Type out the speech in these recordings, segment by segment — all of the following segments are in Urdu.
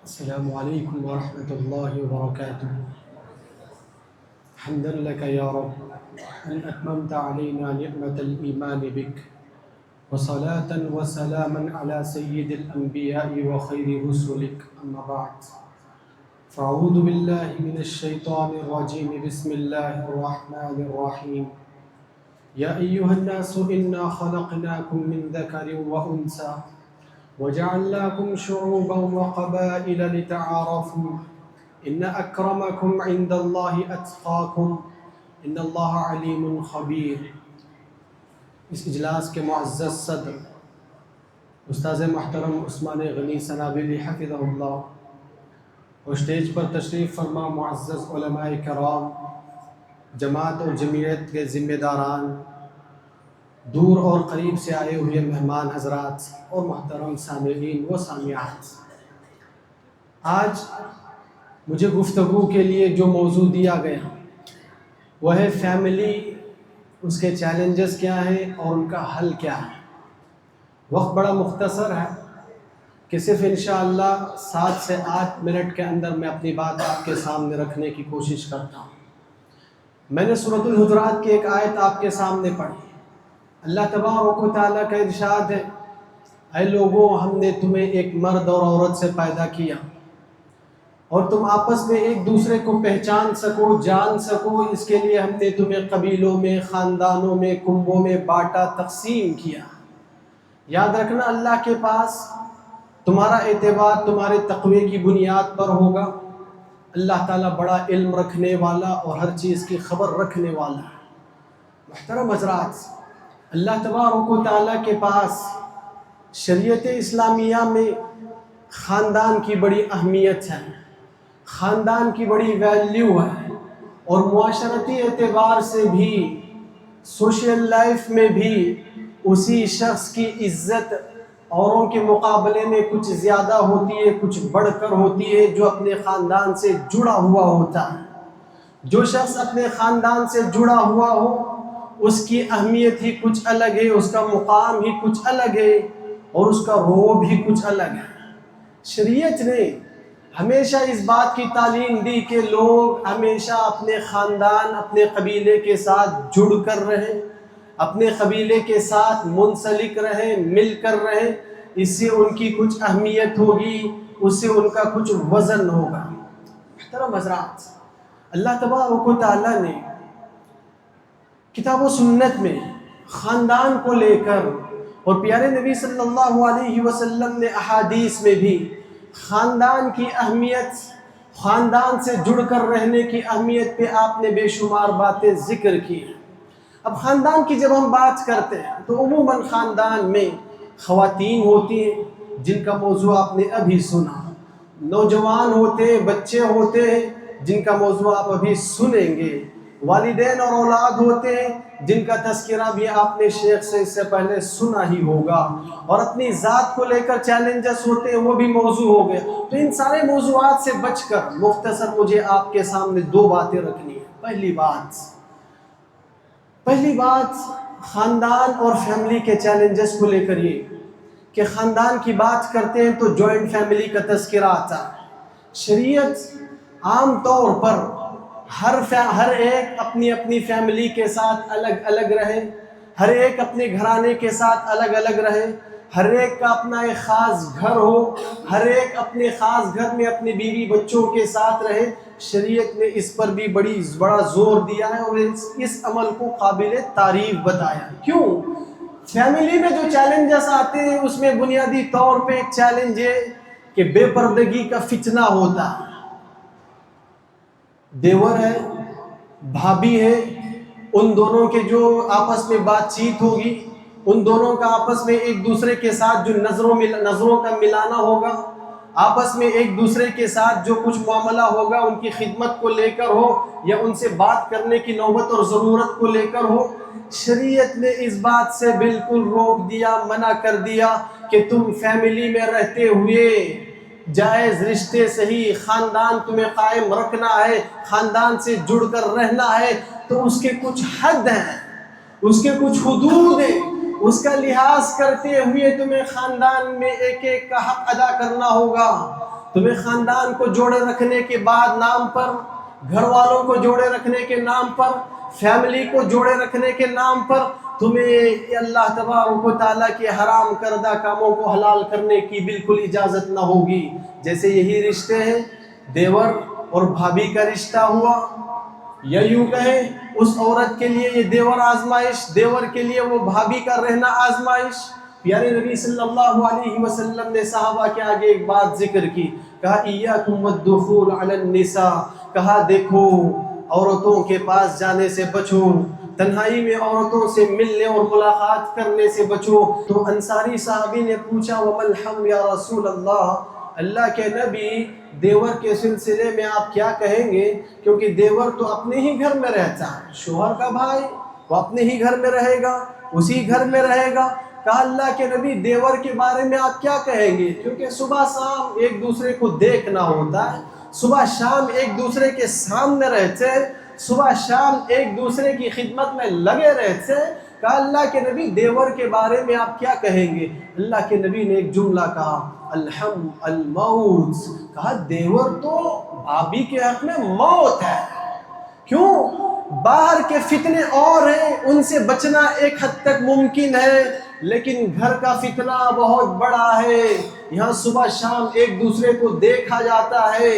السلام عليكم ورحمة الله وبركاته. حمدا لك يا رب أن أتممت علينا نعمة الإيمان بك، وصلاة وسلاما على سيد الأنبياء وخير رسلك، أما بعد. فأعوذ بالله من الشيطان الرجيم. بسم الله الرحمن الرحيم. يا أيها الناس إنا خلقناكم من ذكر وأنثى وجعلناكم شعوبا وقبائل لتعارفوا إن أكرمكم عند الله أتقاكم إن الله علیم خبیر. اس اجلاس کے معزز صدر استاذ محترم عثمان غنی سنابلی حفظہ اللہ، اور اسٹیج پر تشریف فرما معزز علماء کرام، جماعت اور جمعیت کے ذمہ داران، دور اور قریب سے آئے ہوئے مہمان حضرات اور محترم سامعین و سامعات، آج مجھے گفتگو کے لیے جو موضوع دیا گیا وہ ہے فیملی، اس کے چیلنجز کیا ہیں اور ان کا حل کیا ہے. وقت بڑا مختصر ہے کہ صرف انشاءاللہ 7 سے 8 منٹ کے اندر میں اپنی بات آپ کے سامنے رکھنے کی کوشش کرتا ہوں. میں نے سورۃ الحجرات کی ایک آیت آپ کے سامنے پڑھی. اللہ تبارک و تعالیٰ کا ارشاد ہے، اے لوگوں، ہم نے تمہیں ایک مرد اور عورت سے پیدا کیا اور تم آپس میں ایک دوسرے کو پہچان سکو، جان سکو، اس کے لیے ہم نے تمہیں قبیلوں میں، خاندانوں میں، کنبوں میں بانٹا، تقسیم کیا. یاد رکھنا، اللہ کے پاس تمہارا اعتبار تمہارے تقوی کی بنیاد پر ہوگا. اللہ تعالیٰ بڑا علم رکھنے والا اور ہر چیز کی خبر رکھنے والا ہے. محترم حضرات، اللہ تبارک و تعالیٰ کے پاس شریعت اسلامیہ میں خاندان کی بڑی اہمیت ہے، خاندان کی بڑی ویلیو ہے، اور معاشرتی اعتبار سے بھی، سوشل لائف میں بھی اسی شخص کی عزت اوروں کے مقابلے میں کچھ زیادہ ہوتی ہے، کچھ بڑھ کر ہوتی ہے جو اپنے خاندان سے جڑا ہوا ہوتا ہے. جو شخص اپنے خاندان سے جڑا ہوا ہو اس کی اہمیت ہی کچھ الگ ہے، اس کا مقام ہی کچھ الگ ہے، اور اس کا روب ہی کچھ الگ ہے. شریعت نے ہمیشہ اس بات کی تعلیم دی کہ لوگ ہمیشہ اپنے خاندان، اپنے قبیلے کے ساتھ جڑ کر رہیں، اپنے قبیلے کے ساتھ منسلک رہیں، مل کر رہیں. اس سے ان کی کچھ اہمیت ہوگی، اس سے ان کا کچھ وزن ہوگا. محترم حضرات، اللہ تبارک و تعالیٰ نے کتاب و سنت میں خاندان کو لے کر، اور پیارے نبی صلی اللہ علیہ وسلم نے احادیث میں بھی خاندان کی اہمیت، خاندان سے جڑ کر رہنے کی اہمیت پہ آپ نے بے شمار باتیں ذکر کی. اب خاندان کی جب ہم بات کرتے ہیں تو عموماً خاندان میں خواتین ہوتی ہیں جن کا موضوع آپ نے ابھی سنا، نوجوان ہوتے ہیں، بچے ہوتے ہیں جن کا موضوع آپ ابھی سنیں گے، والدین اور اولاد ہوتے ہیں جن کا تذکرہ بھی آپ نے شیخ سے اس سے پہلے سنا ہی ہوگا، اور اپنی ذات کو لے کر چیلنجز ہوتے ہیں، وہ بھی موضوع ہو گئے. تو ان سارے موضوعات سے بچ کر مختصر مجھے آپ کے سامنے 2 باتیں رکھنی ہے. پہلی بات خاندان اور فیملی کے چیلنجز کو لے کر یہ کہ خاندان کی بات کرتے ہیں تو جوائنٹ فیملی کا تذکرہ آتا ہے. شریعت عام طور پر ہر ایک اپنی اپنی فیملی کے ساتھ الگ الگ رہے، ہر ایک اپنے گھرانے کے ساتھ الگ الگ رہے، ہر ایک کا اپنا ایک خاص گھر ہو، ہر ایک اپنے خاص گھر میں اپنے بیوی بچوں کے ساتھ رہے. شریعت نے اس پر بھی بڑا زور دیا ہے اور اس عمل کو قابل تعریف بتایا. کیوں؟ فیملی میں جو چیلنجز آتے ہیں اس میں بنیادی طور پہ ایک چیلنج ہے کہ بے پردگی کا فتنہ ہوتا ہے. دیور ہے، بھابھی ہے، ان دونوں کے جو آپس میں بات چیت ہوگی، ان دونوں کا آپس میں ایک دوسرے کے ساتھ جو نظروں کا ملانا ہوگا، آپس میں ایک دوسرے کے ساتھ جو کچھ معاملہ ہوگا ان کی خدمت کو لے کر ہو یا ان سے بات کرنے کی نوبت اور ضرورت کو لے کر ہو. شریعت نے اس بات سے بالکل روک دیا، منع کر دیا کہ تم فیملی میں رہتے ہوئے جائز رشتے صحیح خاندان تمہیں قائم رکھنا ہے، خاندان سے جڑ کر رہنا ہے تو اس کے کچھ حد ہیں، اس کے کچھ حدود ہیں، اس کا لحاظ کرتے ہوئے تمہیں خاندان میں ایک ایک کا حق ادا کرنا ہوگا. تمہیں خاندان کو جوڑے رکھنے کے بعد نام پر، گھر والوں کو جوڑے رکھنے کے نام پر، فیملی کو جوڑے رکھنے کے نام پر تمہیں اللہ تبارک و تعالیٰ کے حرام کردہ کاموں کو حلال کرنے کی بالکل اجازت نہ ہوگی۔ جیسے یہی رشتے ہیں، دیور اور بھابھی کا رشتہ ہوا، یا یوں کہیں اس عورت کے لیے یہ دیور آزمائش، دیور کے لیے وہ بھابھی کا رہنا آزمائش۔ پیارے نبی صلی اللہ علیہ وسلم نے صحابہ کے آگے ایک بات ذکر کی، کہا ایاکم والدخول علی النساء، کہا دیکھو عورتوں کے پاس جانے سے بچو، تنہائی میں عورتوں سے ملنے اور ملاقات کرنے سے بچو۔ تو انصاری صحابی نے پوچھا وَمَا الْحَمْ یا رسول اللہ، اللہ کے نبی دیور کے سلسلے میں آپ کیا کہیں گے؟ کیونکہ دیور تو اپنے ہی گھر میں رہتا ہے، شوہر کا بھائی وہ اپنے ہی گھر میں رہے گا، اسی گھر میں رہے گا۔ کہا اللہ کے نبی دیور کے بارے میں آپ کیا کہیں گے؟ کیونکہ صبح شام ایک دوسرے کو دیکھنا ہوتا ہے، صبح شام ایک دوسرے کے سامنے رہتے، صبح شام ایک دوسرے کی خدمت میں لگے رہتے۔ کہا اللہ کے نبی دیور کے بارے میں آپ کیا کہیں گے؟ اللہ کے نبی نے ایک جملہ کہا الحم الموت، کہا دیور تو بھابھی کے حق میں موت ہے۔ کیوں؟ باہر کے فتنے اور ہیں، ان سے بچنا ایک حد تک ممکن ہے، لیکن گھر کا فتنہ بہت بڑا ہے۔ یہاں صبح شام ایک دوسرے کو دیکھا جاتا ہے،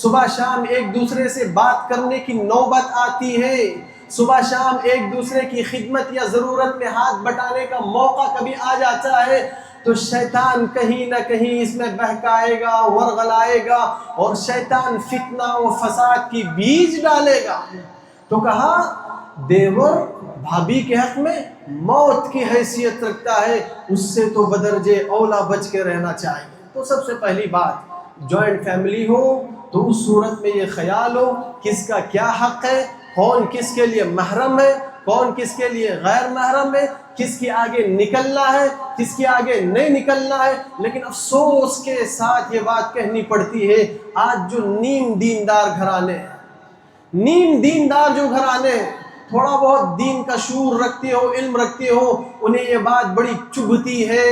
صبح شام ایک دوسرے سے بات کرنے کی نوبت آتی ہے، صبح شام ایک دوسرے کی خدمت یا ضرورت میں ہاتھ بٹانے کا موقع کبھی آ جاتا ہے، تو شیطان کہیں نہ کہیں اس میں بہکائے گا، ورغلائے گا، اور شیطان فتنہ و فساد کی بیج ڈالے گا۔ تو کہا دیور بھابھی کے حق میں موت کی حیثیت رکھتا ہے، اس سے تو بدرجے اولا بچ کے رہنا چاہیے۔ تو سب سے پہلی بات، جوائنٹ فیملی ہو تو اس صورت میں یہ خیال ہو کس کا کیا حق ہے، کون کس کے لیے محرم ہے، کون کس کے لیے غیر محرم ہے، کس کی آگے نکلنا ہے، کس کی آگے نہیں نکلنا ہے۔ لیکن افسوس کے ساتھ یہ بات کہنی پڑتی ہے، آج جو نیم دیندار گھرانے ہیں، نیم دیندار جو گھرانے ہیں، تھوڑا بہت دین کا شعور رکھتے ہو، علم رکھتے ہو، انہیں یہ بات بڑی چبھتی ہے،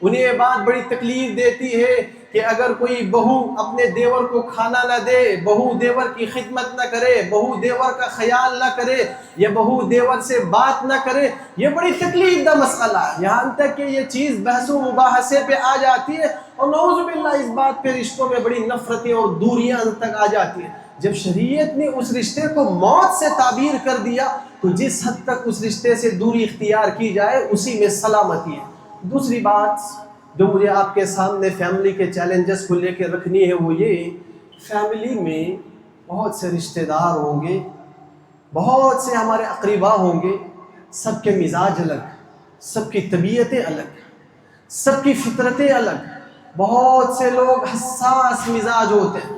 انہیں یہ بات بڑی تکلیف دیتی ہے کہ اگر کوئی بہو اپنے دیور کو کھانا نہ دے، بہو دیور کی خدمت نہ کرے، بہو دیور کا خیال نہ کرے، یا بہو دیور سے بات نہ کرے، یہ بڑی تکلیف دہ مسئلہ ہے۔ یہاں تک کہ یہ چیز بحث و مباحثے پہ آ جاتی ہے، اور نعوذ باللہ اس بات پہ رشتوں میں بڑی نفرتیں اور دوریاں تک آ جاتی ہیں۔ جب شریعت نے اس رشتے کو موت سے تعبیر کر دیا تو جس حد تک اس رشتے سے دوری اختیار کی جائے اسی میں سلامتی ہے۔ دوسری بات جو مجھے آپ کے سامنے فیملی کے چیلنجز کو لے کے رکھنی ہے وہ یہ، فیملی میں بہت سے رشتہ دار ہوں گے، بہت سے ہمارے اقربا ہوں گے، سب کے مزاج الگ، سب کی طبیعتیں الگ، سب کی فطرتیں الگ، بہت سے لوگ حساس مزاج ہوتے ہیں،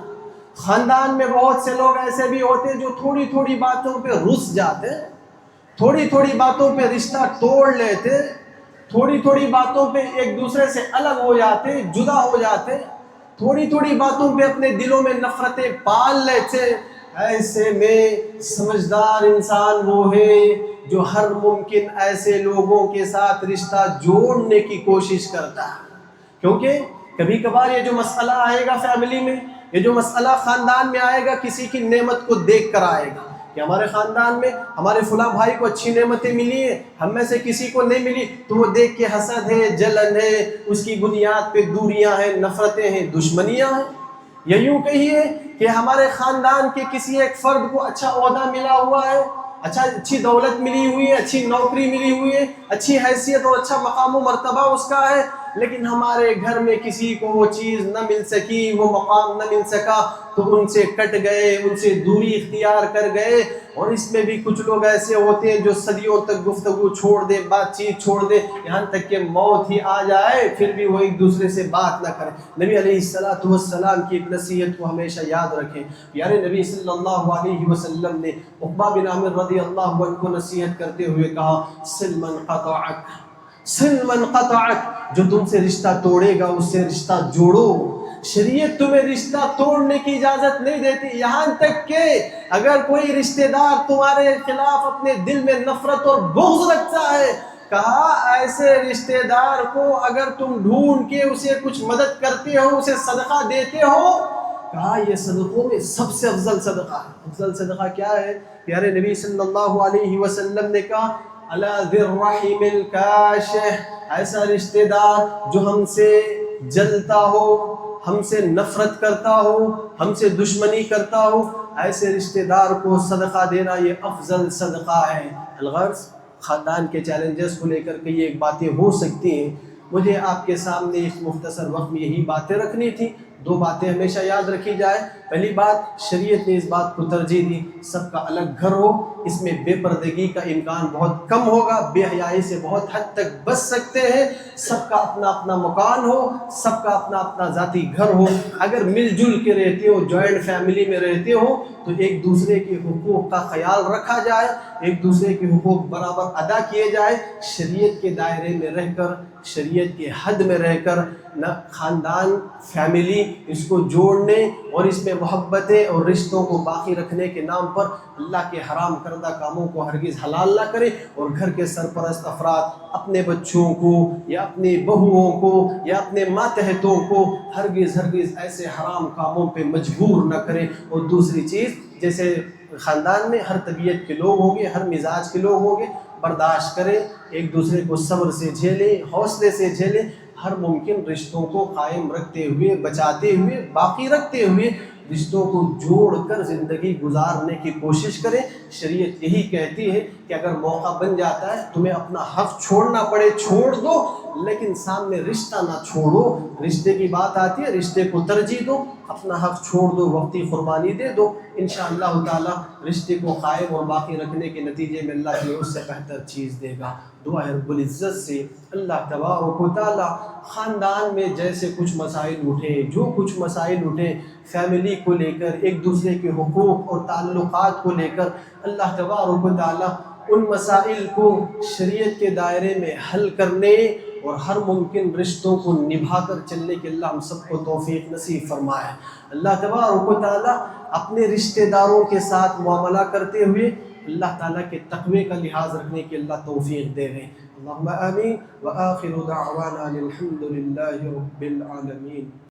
خاندان میں بہت سے لوگ ایسے بھی ہوتے ہیں جو تھوڑی تھوڑی باتوں پہ رس جاتے، تھوڑی تھوڑی باتوں پہ رشتہ توڑ لیتے، تھوڑی تھوڑی باتوں پہ ایک دوسرے سے الگ ہو جاتے، جدا ہو جاتے، تھوڑی تھوڑی باتوں پہ اپنے دلوں میں نفرتیں پال لیتے۔ ایسے میں سمجھدار انسان وہ ہے جو ہر ممکن ایسے لوگوں کے ساتھ رشتہ جوڑنے کی کوشش کرتا ہے، کیونکہ کبھی کبھار یہ جو مسئلہ آئے گا فیملی میں، یہ جو مسئلہ خاندان میں آئے گا، کسی کی نعمت کو دیکھ کر آئے گا کہ ہمارے خاندان میں ہمارے فلاں بھائی کو اچھی نعمتیں ملی ہیں، ہم میں سے کسی کو نہیں ملی، تو وہ دیکھ کے حسد ہے، جلن ہے، اس کی بنیاد پہ دوریاں ہیں، نفرتیں ہیں، دشمنیاں ہیں۔ یا یوں کہیے کہ ہمارے خاندان کے کسی ایک فرد کو اچھا عہدہ ملا ہوا ہے، اچھی دولت ملی ہوئی ہے، اچھی نوکری ملی ہوئی ہے، اچھی حیثیت اور اچھا مقام و مرتبہ اس کا ہے، لیکن ہمارے گھر میں کسی کو وہ چیز نہ مل سکی، وہ مقام نہ مل سکا، تو ان سے کٹ گئے، ان سے دوری اختیار کر گئے۔ اور اس میں بھی کچھ لوگ ایسے ہوتے ہیں جو صدیوں تک گفتگو چھوڑ دے، بات چیت چھوڑ دے، یہاں تک کہ موت ہی آ جائے پھر بھی وہ ایک دوسرے سے بات نہ کرے۔ نبی علیہ السلام کی ایک نصیحت کو ہمیشہ یاد رکھیں۔ پیارے نبی صلی اللہ علیہ وسلم نے عقبہ بن عامر رضی اللہ عنہ کو نصیحت کرتے ہوئے کہا صل من قطعک، صل من قطعک، جو تم سے رشتہ توڑے گا اس سے رشتہ جوڑو۔ شریعت تمہیں رشتہ توڑنے کی اجازت نہیں دیتی، یہاں تک کہ اگر کوئی رشتہ دار تمہارے خلاف اپنے دل میں نفرت اور بغض رکھتا ہے کہا ایسے رشتہ دار کو اگر تم ڈھونڈ کے اسے کچھ مدد کرتے ہو، اسے صدقہ دیتے ہو، کہا یہ صدقوں میں سب سے افضل صدقہ ہے۔ افضل صدقہ کیا ہے؟ پیارے نبی صلی اللہ علیہ وسلم نے کہا علی ذی الرحم الکاشح، ایسا رشتہ دار جو ہم سے جلتا ہو، ہم سے نفرت کرتا ہو، ہم سے دشمنی کرتا ہو، ایسے رشتہ دار کو صدقہ دینا یہ افضل صدقہ ہے۔ الغرض خاندان کے چیلنجز کو لے کر کے یہ ایک باتیں ہو سکتی ہیں۔ مجھے آپ کے سامنے اس مختصر وقت میں یہی باتیں رکھنی تھی۔ دو باتیں ہمیشہ یاد رکھی جائے۔ پہلی بات، شریعت نے اس بات کو ترجیح دی سب کا الگ گھر ہو، اس میں بے پردگی کا امکان بہت کم ہوگا، بے حیائی سے بہت حد تک بچ سکتے ہیں۔ سب کا اپنا اپنا مکان ہو، سب کا اپنا اپنا ذاتی گھر ہو۔ اگر مل جل کے رہتے ہو، جوائنٹ فیملی میں رہتے ہو، تو ایک دوسرے کے حقوق کا خیال رکھا جائے، ایک دوسرے کے حقوق برابر ادا کیے جائے، شریعت کے دائرے میں رہ کر، شریعت کے حد میں رہ کر، نہ خاندان فیملی اس کو جوڑنے اور اس میں محبتیں اور رشتوں کو باقی رکھنے کے نام پر اللہ کے حرام کردہ کاموں کو ہرگز حلال نہ کرے، اور گھر کے سرپرست افراد اپنے بچوں کو یا اپنی بہوؤں کو یا اپنے ماتحتوں کو ہرگز ایسے حرام کاموں پہ مجبور نہ کرے۔ اور دوسری چیز، جیسے خاندان میں ہر طبیعت کے لوگ ہوں گے، ہر مزاج کے لوگ ہوں گے، برداشت کریں، ایک دوسرے کو صبر سے جھیلیں، حوصلے سے جھیلیں، ہر ممکن رشتوں کو قائم رکھتے ہوئے، بچاتے ہوئے، باقی رکھتے ہوئے رشتوں کو جوڑ کر زندگی گزارنے کی کوشش کریں۔ شریعت یہی کہتی ہے کہ اگر موقع بن جاتا ہے تمہیں اپنا حق چھوڑنا پڑے چھوڑ دو، لیکن سامنے رشتہ نہ چھوڑو۔ رشتے کی بات آتی ہے، رشتے کو ترجیح دو، اپنا حق چھوڑ دو، وقتی قربانی دے دو، انشاءاللہ تعالی رشتے کو قائم اور باقی رکھنے کے نتیجے میں اللہ تمہیں اس سے بہتر چیز دے گا۔ دعا ہے رب العزت سے اللہ تبارک و تعالی خاندان میں جیسے کچھ مسائل اٹھے، جو کچھ مسائل اٹھے فیملی کو لے کر، ایک دوسرے کے حقوق اور تعلقات کو لے کر، اللہ تبارک و تعالی ان مسائل کو شریعت کے دائرے میں حل کرنے اور ہر ممکن رشتوں کو نبھا کر چلنے کے اللہ ہم سب کو توفیق نصیب فرمائے۔ اللہ تبارک و تعالی اپنے رشتہ داروں کے ساتھ معاملہ کرتے ہوئے اللہ تعالیٰ کے تقوی کا لحاظ رکھنے کی اللہ توفیق دے گئے۔ اللہم آمین وآخر دعوانا الحمد للہ رب العالمین۔